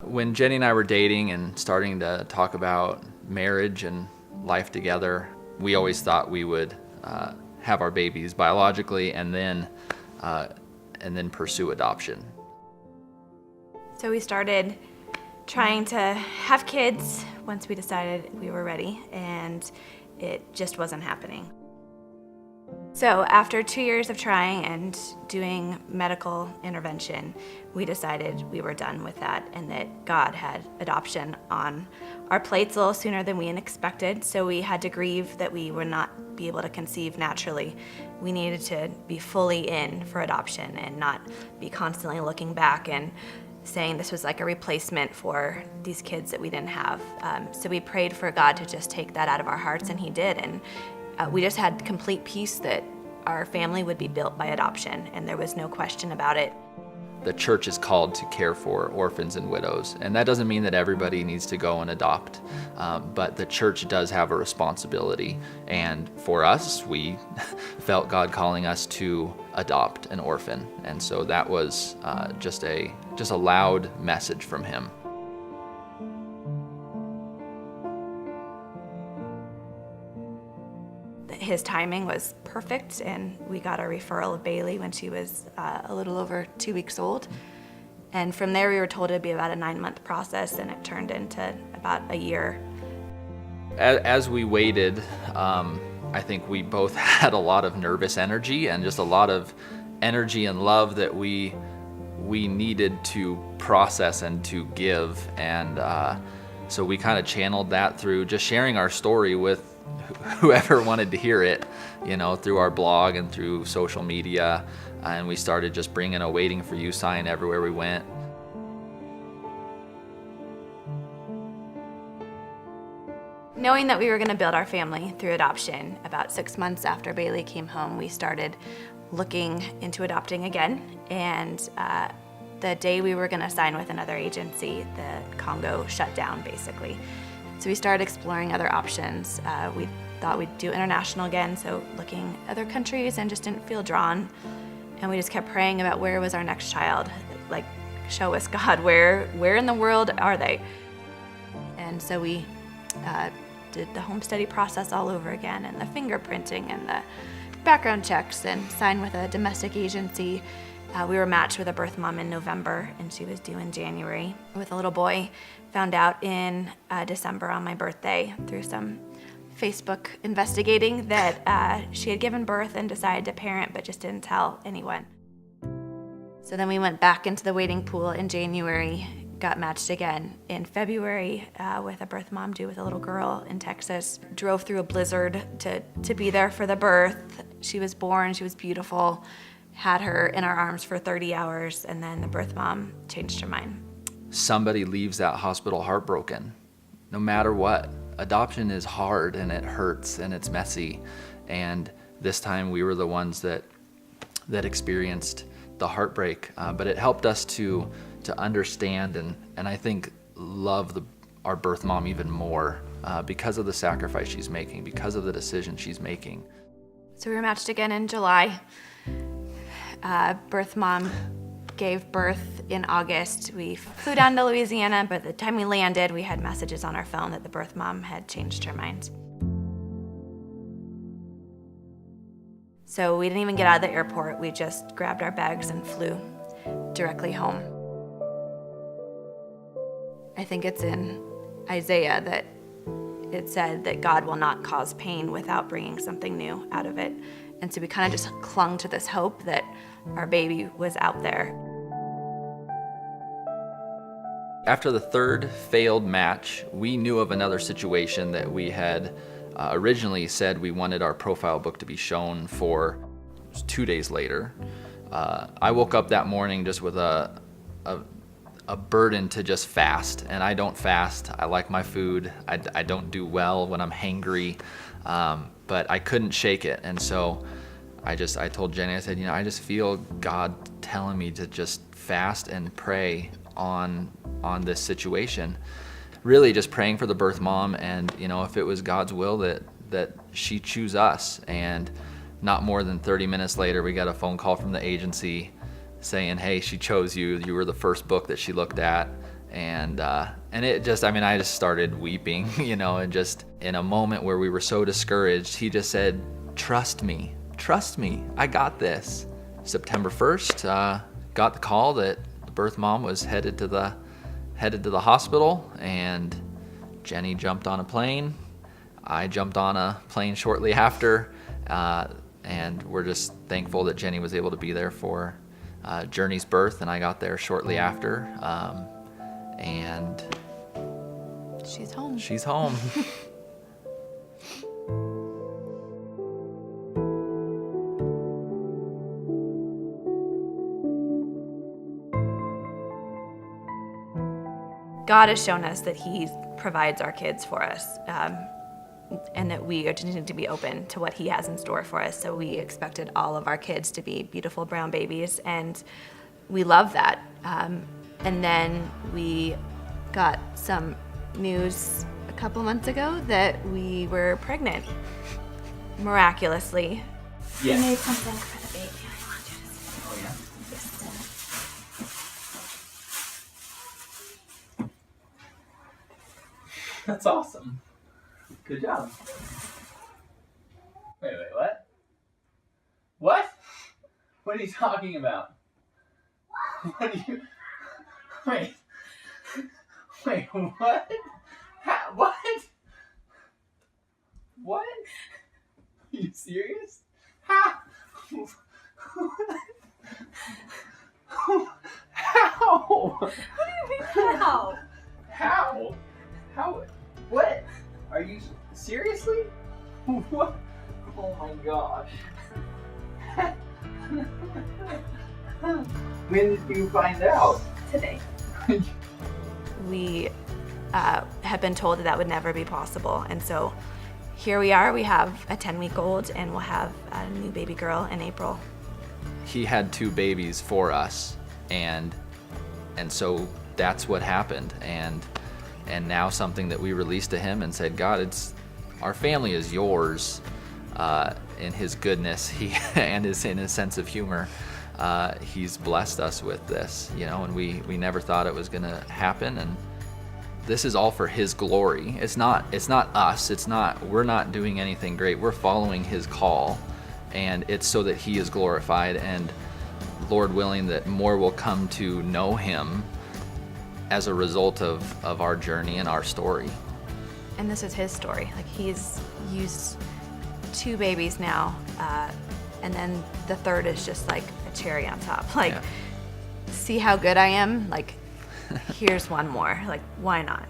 When Jenny and I were dating and starting to talk about marriage and life together, we always thought we would have our babies biologically and then pursue adoption. So we started trying to have kids once we decided we were ready, and it just wasn't happening. So after 2 years of trying and doing medical intervention, we decided we were done with that and that God had adoption on our plates a little sooner than we expected. So we had to grieve that we would not be able to conceive naturally. We needed to be fully in for adoption and not be constantly looking back and saying this was like a replacement for these kids that we didn't have. So we prayed for God to just take that out of our hearts, and He did. And we just had complete peace that our family would be built by adoption, and there was no question about it. The church is called to care for orphans and widows, and that doesn't mean that everybody needs to go and adopt, but the church does have a responsibility. And for us, we felt God calling us to adopt an orphan, and so that was just a loud message from Him. His timing was perfect, and we got a referral of Bailey when she was a little over 2 weeks old. And from there, we were told it'd be about a 9-month process, and it turned into about a year. As we waited, I think we both had a lot of nervous energy and just a lot of energy and love that we needed to process and to give. And so we kind of channeled that through just sharing our story with whoever wanted to hear it, through our blog and through social media. And we started just bringing a Waiting for You sign everywhere we went. Knowing that we were going to build our family through adoption, about 6 months after Bailey came home, we started looking into adopting again. And the day we were going to sign with another agency, the Congo shut down, basically. So we started exploring other options. We thought we'd do international again, so looking at other countries, and just didn't feel drawn. And we just kept praying about where was our next child. Like, show us, God, where in the world are they? And so we did the home study process all over again, and the fingerprinting and the background checks, and signed with a domestic agency. We were matched with a birth mom in November, and she was due in January with a little boy. Found out in December on my birthday through some Facebook investigating that she had given birth and decided to parent, but just didn't tell anyone. So then we went back into the waiting pool in January, got matched again in February with a birth mom due with a little girl in Texas. Drove through a blizzard to be there for the birth. She was born, she was beautiful. Had her in our arms for 30 hours, and then the birth mom changed her mind. Somebody leaves that hospital heartbroken, no matter what. Adoption is hard, and it hurts, and it's messy. And this time we were the ones that experienced the heartbreak, but it helped us to understand and I think love our birth mom even more because of the sacrifice she's making, because of the decision she's making. So we were matched again in July. Birth mom gave birth in August. We flew down to Louisiana, but the time we landed, we had messages on our phone that the birth mom had changed her mind. So we didn't even get out of the airport. We just grabbed our bags and flew directly home. I think it's in Isaiah that it said that God will not cause pain without bringing something new out of it. And so we kind of just clung to this hope that our baby was out there. After the third failed match, we knew of another situation that we had originally said we wanted our profile book to be shown for. It was 2 days later. I woke up that morning just with a burden to just fast, and I don't fast. I like my food. I don't do well when I'm hangry, but I couldn't shake it. And so I told Jenny, I said, I just feel God telling me to just fast and pray on this situation. Really just praying for the birth mom, and if it was God's will that she choose us. And not more than 30 minutes later, we got a phone call from the agency saying, hey, she chose you. You were the first book that she looked at, And it just, I mean, I just started weeping, you know, and just in a moment where we were so discouraged, he just said, trust me, I got this. September 1st, got the call that the birth mom was headed to the hospital, and Jenny jumped on a plane. I jumped on a plane shortly after, and we're just thankful that Jenny was able to be there for Journey's birth, and I got there shortly after. And she's home. She's home. God has shown us that He provides our kids for us, and that we are to need to be open to what He has in store for us. So we expected all of our kids to be beautiful brown babies, and we love that. And then we got some news a couple months ago that we were pregnant, miraculously. Yes. I made something for the baby. I want you to see. Oh, yeah? That's awesome. Good job. Wait, what? What? What are you talking about? What are you... Wait, what? What? What? Are you serious? How? How? What do you mean how? How? How? What? Are you seriously? What? Oh my gosh. When did you find out? Today. We had been told that would never be possible, and so here we are. We have a 10-week-old, and we'll have a new baby girl in April. He had 2 babies for us, and so that's what happened. And now something that we released to him and said, God, our family is yours. In His goodness, in his sense of humor, He's blessed us with this, you know, and we never thought it was gonna happen, and this is all for His glory. It's not us. We're not doing anything great. We're following His call, and it's so that He is glorified, and Lord willing, that more will come to know Him as a result of our journey and our story. And this is His story. Like, He's used 2 babies now, and then the third is just like a cherry on top. Like, Yeah. See how good I am? Like, here's one more. Like, why not?